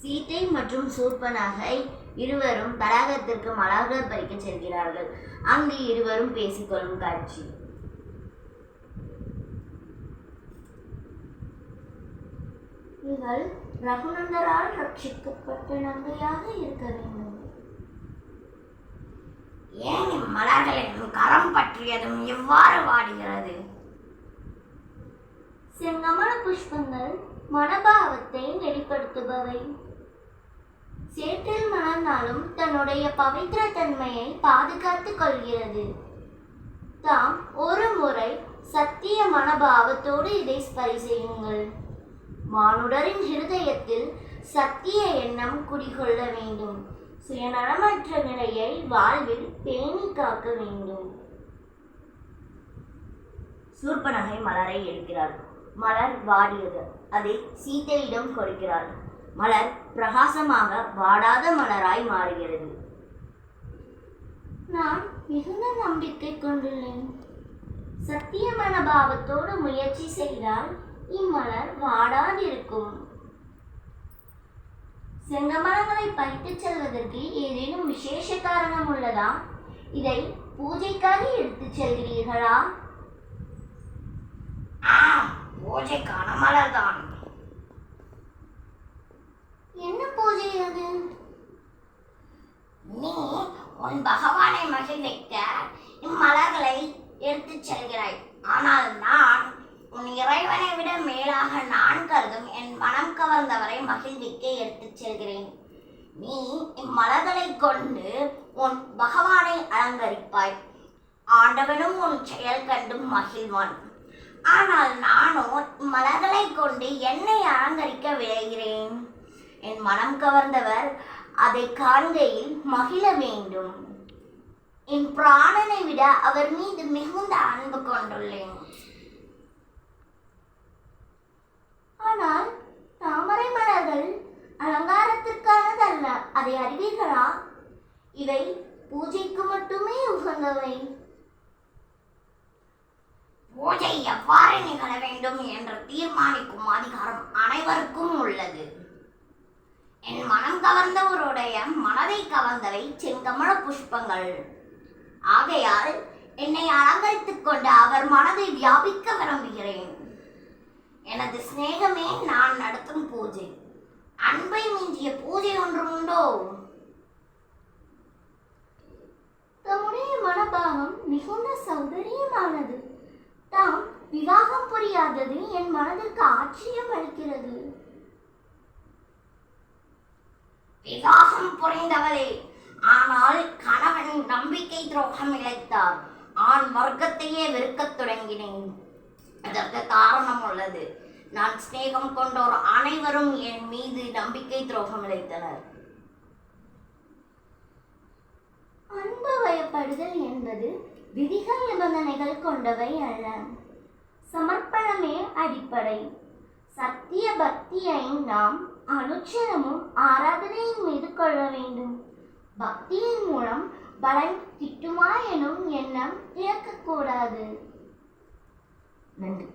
சீதை மற்றும் சூர்பனகை இருவரும் தடாகத்திற்கு மலர்கள் பறிக்க செல்கிறார்கள். அங்கு இருவரும் பேசிக்கொள்ளும் காட்சி. இவள் ரகுநந்தரால் ரட்சிக்கப்பட்ட நங்கையாக இருக்க வேண்டும். ஏன் இம்மலர்களின் கரம் பற்றியதும் எவ்வாறு வாடுகிறது? செங்கமல புஷ்பங்கள் மனபாவத்தை வெளிப்படுத்துபவை. சேற்றில் மலர்ந்தாலும் தன்னுடைய பவித்திர தன்மையை பாதுகாத்துக் கொள்கிறது. தாம் ஒரு முறை சத்திய மனபாவத்தோடு இதை ஸ்பரிசெய்யுங்கள். மானுடரின் ஹிருதயத்தில் சத்திய எண்ணம் குடிகொள்ள வேண்டும். சுயநலமற்ற நிலையை வாழ்வில் பேணி காக்க வேண்டும். சூர்பனகை மலரை எடுக்கிறாள். மலர் வாடியது. அதை சீதையிடம் கொடுக்கிறாள். மலர் பிரகாசமாக வாடாத மலராய் மாறுகிறது. நான் மிகுந்த நம்பிக்கை கொண்டுள்ளேன். சத்திய மனபாவத்தோடு முயற்சி செய்தால் இம்மலர் வாடாதிருக்கும். செங்கமலங்களை பறித்துச் செல்வதற்கு ஏதேனும் விசேஷ காரணம் உள்ளதா? இதை பூஜைக்காக எடுத்துச் செல்கிறீர்களா? பூஜைக்கான மலர்தான். என்ன பூஜை அது? நீ உன் பகவானை மகிழ்விக்க இம்மலர்களை எடுத்துச் செல்கிறாய். ஆனால் நான் உன் இறைவனை விட மேலாக நான் கருதும் என் மனம் கவர்ந்தவரை மகிழ்விக்க எடுத்துச் செல்கிறேன். நீ இம்மலர்களை கொண்டு உன் பகவானை அலங்கரிப்பாய். ஆண்டவனும் உன் செயல் கண்டு மகிழ்வான். ஆனால் நானோ மலர்களை கொண்டு என்னை அலங்கரிக்க விளைகிறேன். என் மனம் கவர்ந்தவர் அதை காண்கையில் மகிழ வேண்டும். என் பிராணனை விட அவர் மீது மிகுந்த அன்பு கொண்டுள்ளேன். ஆனால் தாமரை மலர்கள் அலங்காரத்திற்கானதல்ல, அதை அறிவீர்களா? இவை பூஜைக்கு மட்டுமே உகந்தவை. பூஜை எவ்வாறு நிகழ வேண்டும் என்று தீர்மானிக்கும் அதிகாரம் அனைவருக்கும் உள்ளது. என் மனம் கவர்ந்தவருடைய மனதை கவர்ந்தவை செங்கமல புஷ்பங்கள். ஆகையால் என்னை அலங்கரித்துக் கொண்டு அவர் மனதை வியாபிக்க விரும்புகிறேன். எனது சிநேகமே நான் நடத்தும் பூஜை. அன்பை மிஞ்சிய பூஜை ஒன்றும் உண்டோ? தம்முடைய மனபாவம் மிகுந்த சௌகரியமானது. தாம் விவாகம் புரியாதது என் மனதிற்கு ஆச்சரியம் அளிக்கிறது. விவாகம் புரிந்தவளே, ஆனால் கணவன் நம்பிக்கை துரோகம் இழைத்தார். ஆண் வர்க்கத்தையே வெறுக்கத் தொடங்கினேன். அதற்கு காரணம் உள்ளது. நான் சிநேகம் கொண்டோர் அனைவரும் என் மீது நம்பிக்கை துரோகம் இழைத்தனர். அன்பு வயப்படுதல் என்பது விதிகள் நிபந்தனைகள் கொண்டவை அல்ல. சமர்ப்பணமே அடிப்படை. சத்திய பக்தியை நாம் அனுட்சணமும் ஆராதனையின் மீது கொள்ள வேண்டும். பக்தியின் மூலம் பலன் கிட்டுமா எனும் எண்ணம் இழக்கக்கூடாது. நன்றி.